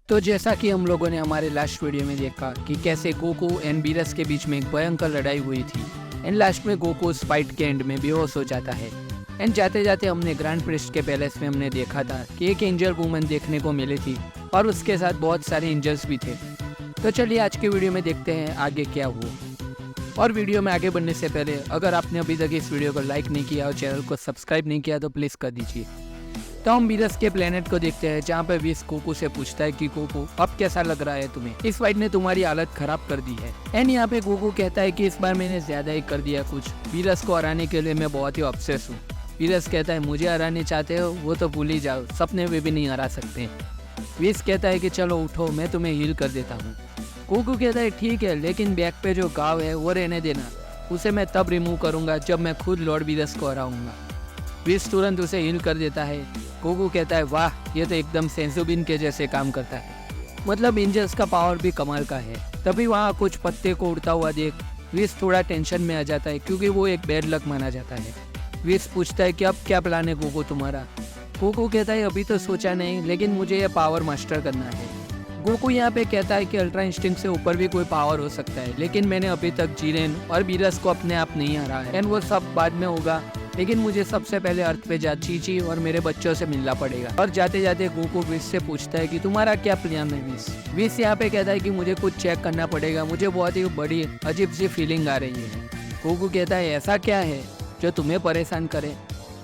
तो जैसा कि हम लोगों ने हमारे लास्ट वीडियो में देखा कि कैसे गोकू एंड बीरस के बीच में एक भयंकर लड़ाई हुई थी एंड लास्ट में गोकू उस फाइट के एंड में बेहोश हो जाता है। एंड जाते जाते हमने ग्रैंड प्रिस्ट के पैलेस में हमने देखा था कि एक एंजल वुमन देखने को मिली थी और उसके साथ बहुत सारे एंजल्स भी थे। तो चलिए आज के वीडियो में देखते हैं आगे क्या हुआ। और वीडियो में आगे बढ़ने से पहले अगर आपने अभी तक इस वीडियो को लाइक नहीं किया और चैनल को सब्सक्राइब नहीं किया तो प्लीज़ कर दीजिए। तो हम बीरस के प्लेनेट को देखते हैं जहाँ पे विस गोकू से पूछता है कि गोकू अब कैसा लग रहा है तुम्हें, इस फाइट ने तुम्हारी हालत खराब कर दी है। एंड यहाँ पे गोकू कहता है कि इस बार मैंने ज्यादा ही कर दिया कुछ, बीरस को हराने के लिए मैं बहुत ही ऑब्सेस हूँ। बीरस कहता है मुझे हराने चाहते हो वो तो भूल ही जाओ, सपने में भी नहीं हरा सकते। विस कहता है कि चलो उठो मैं तुम्हें हील कर देता हूँ। गोकू कहता है ठीक है लेकिन बैक पे जो घाव है वो रहने देना, उसे मैं तब रिमूव करूँगा जब मैं खुद लॉर्ड बीरस को हराऊंगा। विस तुरंत उसे हील कर देता है। गोकू कहता है वाह ये तो एकदम सेंसुबिन के जैसे काम करता है, मतलब एंजल्स का पावर भी कमाल का है। तभी वहाँ कुछ पत्ते को उड़ता हुआ देख विस थोड़ा टेंशन में आ जाता है क्योंकि वो एक बैड लक माना जाता है। विस पूछता है कि अब क्या प्लान है गोकू तुम्हारा। गोकू कहता है अभी तो सोचा नहीं लेकिन मुझे यह पावर मास्टर करना है। गोकू यहाँ पे कहता है कि अल्ट्रा इंस्टिंक्ट से ऊपर भी कोई पावर हो सकता है लेकिन मैंने अभी तक जीरेन और बीरस को अपने आप नहीं हराया है एंड वो सब बाद में होगा, लेकिन मुझे सबसे पहले अर्थ पे जा चीची और मेरे बच्चों से मिलना पड़ेगा। और जाते जाते गोकू विस से पूछता है कि तुम्हारा क्या प्लान है विस यहाँ पे कहता है कि मुझे कुछ चेक करना पड़ेगा, मुझे बहुत ही बड़ी अजीब सी फीलिंग आ रही है। गोकू कहता है ऐसा क्या है जो तुम्हें परेशान करे।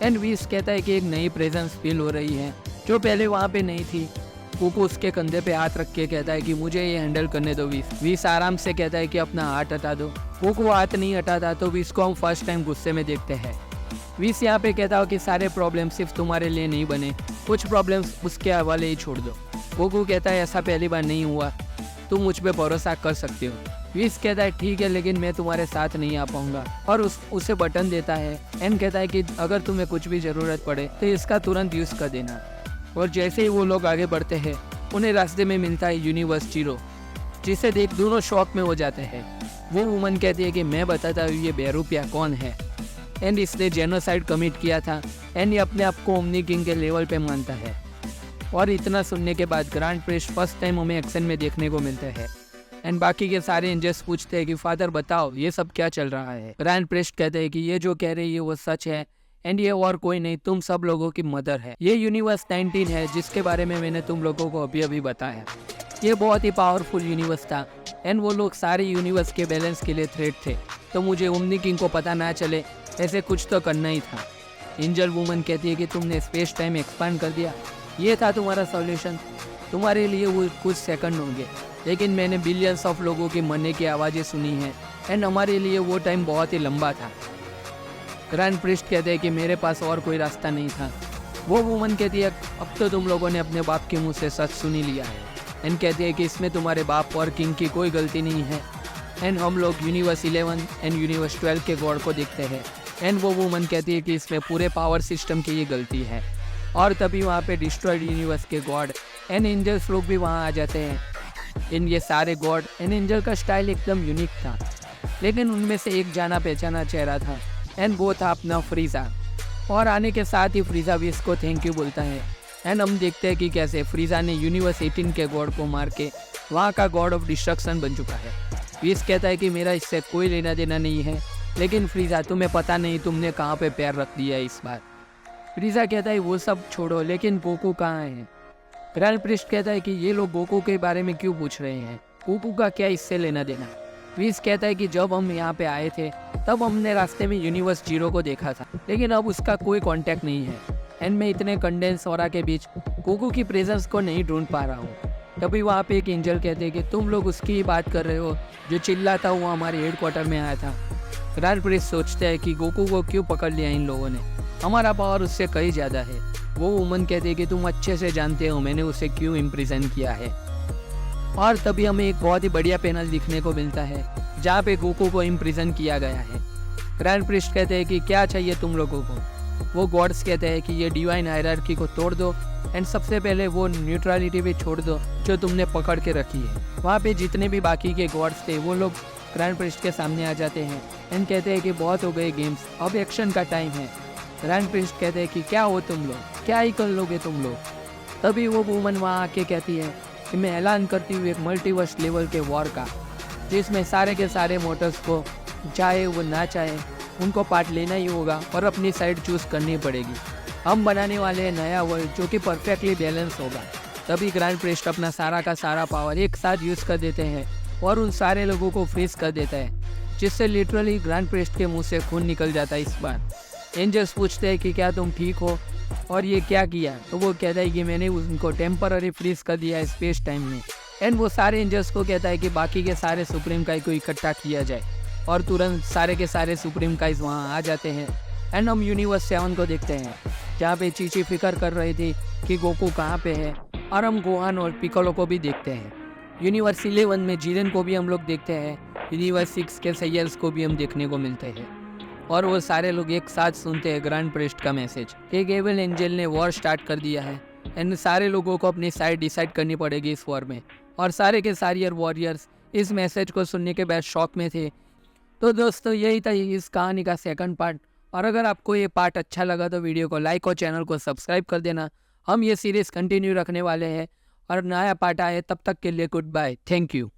एंड विस कहता है कि एक नई प्रेजेंस फील हो रही है जो पहले वहाँ पे नहीं थी। गोकू उसके कंधे पे हाथ रख के कहता है कि मुझे ये हैंडल करने दो विस आराम से कहता है कि अपना हाथ हटा दो। गोकू हाथ नहीं हटाता तो विस को हम फर्स्ट टाइम गुस्से में देखते हैं। विस यहाँ पे कहता हो कि सारे प्रॉब्लम सिर्फ तुम्हारे लिए नहीं बने, कुछ प्रॉब्लम्स उसके हवाले ही छोड़ दो। गोकू कहता है ऐसा पहली बार नहीं हुआ, तुम मुझ पे भरोसा कर सकते हो। विस कहता है ठीक है लेकिन मैं तुम्हारे साथ नहीं आ पाऊंगा और उसे बटन देता है एंड कहता है कि अगर तुम्हें कुछ भी ज़रूरत पड़े तो इसका तुरंत यूज़ कर देना। और जैसे ही वो लोग आगे बढ़ते हैं उन्हें रास्ते में मिलता है यूनिवर्स जीरो, जिसे देख दोनों शॉक में हो जाते हैं। वो वुमन कहती है कि मैं बताता हूँ ये बेरूपिया कौन है एंड इसने जेनोसाइड कमिट किया था एंड ये अपने आप को ओमनी किंग के लेवल पे मानता है। और इतना सुनने के बाद ग्रैंड प्रिस्ट फर्स्ट टाइम हमें एक्शन में देखने को मिलते हैं एंड बाकी के सारे एंजल्स पूछते हैं कि फादर बताओ ये सब क्या चल रहा है। ग्रैंड प्रिस्ट कहते हैं कि ये जो कह रही है वो सच है एंड ये और कोई नहीं तुम सब लोगों की मदर है। ये यूनिवर्स 19 है जिसके बारे में मैंने तुम लोगों को अभी अभी बताया। ये बहुत ही पावरफुल यूनिवर्स था एंड वो लोग सारे यूनिवर्स के बैलेंस के लिए थ्रेट थे, तो मुझे ओमनी किंग को पता ना चले ऐसे कुछ तो करना ही था। एंजल वुमन कहती है कि तुमने स्पेस टाइम एक्सपांड कर दिया, ये था तुम्हारा सॉल्यूशन। तुम्हारे लिए वो कुछ सेकंड होंगे लेकिन मैंने बिलियंस ऑफ लोगों के मरने की आवाज़ें सुनी हैं एंड हमारे लिए वो टाइम बहुत ही लंबा था। ग्रैंड प्रिस्ट कहते हैं कि मेरे पास और कोई रास्ता नहीं था। वो वुमन कहती है अब तो तुम लोगों ने अपने बाप के मुंह से सच सुनी लिया है एंड कहती है कि इसमें तुम्हारे बाप और किंग की कोई गलती नहीं है। एंड हम लोग यूनिवर्स 11 एंड यूनिवर्स 12 के गॉड को देखते हैं एंड वो वुमन कहती है कि इसमें पूरे पावर सिस्टम की ये गलती है। और तभी वहाँ पे डिस्ट्रॉयड यूनिवर्स के गॉड एंड एंजल्स लोग भी वहाँ आ जाते हैं। इन ये सारे गॉड एंड एंजल का स्टाइल एकदम यूनिक था लेकिन उनमें से एक जाना पहचाना चेहरा था एंड वो था अपना फ्रीज़ा। और आने के साथ ही फ्रीज़ा विस को थैंक यू बोलता है एंड हम देखते हैं कि कैसे फ्रीज़ा ने यूनिवर्स 18 के गॉड को मार के वहाँ का गॉड ऑफ डिस्ट्रक्शन बन चुका है। विस कहता है कि मेरा इससे कोई लेना देना नहीं है लेकिन फ्रीज़ा तुम्हें पता नहीं तुमने कहाँ पे पैर रख दिया इस बार। फ्रीज़ा कहता है वो सब छोड़ो लेकिन गोकू कहाँ है। ग्रैंड प्रिस्ट कहता है कि ये लोग गोकू के बारे में क्यों पूछ रहे हैं, गोकू का क्या इससे लेना देना। विस कहता है कि जब हम यहाँ पे आए थे तब हमने रास्ते में यूनिवर्स जीरो को देखा था लेकिन अब उसका कोई कांटेक्ट नहीं है एंड मैं इतने कंडेंस ऑरा के बीच गोकू की प्रेजेंस को नहीं ढूंढ पा रहा हूँ। तभी वहाँ पे एक एंजल कहते हैं कि तुम लोग उसकी ही बात कर रहे हो जो चिल्लाता हुआ हमारे हेडक्वार्टर में आया था। ग्रैंड प्रिस्ट सोचते हैं कि गोकू को क्यों पकड़ लिया इन लोगों ने, हमारा पावर उससे कहीं ज़्यादा है। वो वुमन कहते हैं कि तुम अच्छे से जानते हो मैंने उसे क्यों इम्प्रिजन किया है। और तभी हमें एक बहुत ही बढ़िया पैनल दिखने को मिलता है जहाँ पे गोकू को इम्प्रिजन किया गया है। ग्रैंड प्रिस्ट कहते हैं कि क्या चाहिए तुम लोगों को। वो गॉड्स कहते हैं कि ये डिवाइन हायरार्की को तोड़ दो एंड सबसे पहले वो न्यूट्रलिटी भी छोड़ दो जो तुमने पकड़ के रखी है। वहाँ पे जितने भी बाकी के गॉड्स थे वो लोग ग्रैंड प्रिस्ट के सामने आ जाते हैं एंड कहते हैं कि बहुत हो गए गेम्स, अब एक्शन का टाइम है। ग्रैंड प्रिस्ट कहते हैं कि क्या हो तुम लोग, क्या ही कर लोगे तुम लोग। तभी वो वुमन वहाँ आके कहती है कि मैं ऐलान करती हूँ एक मल्टीवर्स लेवल के वॉर का, जिसमें सारे के सारे मोटर्स को चाहे वो ना चाहे उनको पार्ट लेना ही होगा और अपनी साइड चूज़ करनी पड़ेगी। हम बनाने वाले हैं नया वर्ल्ड जो कि परफेक्टली बैलेंस होगा। तभी ग्रैंड प्रिस्ट अपना सारा का सारा पावर एक साथ यूज़ कर देते हैं और उन सारे लोगों को फ्रीज कर देता है, जिससे लिटरली ग्रैंड प्रिस्ट के मुंह से खून निकल जाता है। इस बार एंजल्स पूछते हैं कि क्या तुम ठीक हो और ये क्या किया, तो वो कहता है कि मैंने उनको टेम्पररी फ्रीज कर दिया है स्पेस टाइम में। एंड वो सारे एंजल्स को कहता है कि बाकी के सारे सुप्रीम काई को इकट्ठा किया जाए और तुरंत सारे के सारे सुप्रीम काइज वहाँ आ जाते हैं। एंड हम यूनिवर्स 7 को देखते हैं, जहाँ पे चीची फिक्र कर रही थी कि गोकू कहाँ पे है, और हम गोहान और पिकोलो को भी देखते हैं। यूनिवर्स 11 में जीरेन को भी हम लोग देखते हैं। यूनिवर्स 6 के सैयल्स को भी हम देखने को मिलते हैं और वो सारे लोग एक साथ सुनते हैं ग्रैंड प्रिस्ट का मैसेज कि एविल एंजल ने वॉर स्टार्ट कर दिया है एंड सारे लोगों को अपनी साइड डिसाइड करनी पड़ेगी इस वॉर में। और सारे के सारे वॉरियर्स इस मैसेज को सुनने के बाद शॉक में थे। तो दोस्तों यही था इस कहानी का सेकंड पार्ट, और अगर आपको ये पार्ट अच्छा लगा तो वीडियो को लाइक और चैनल को सब्सक्राइब कर देना। हम ये सीरीज़ कंटिन्यू रखने वाले हैं और नया पार्ट आए तब तक के लिए गुड बाय, थैंक यू।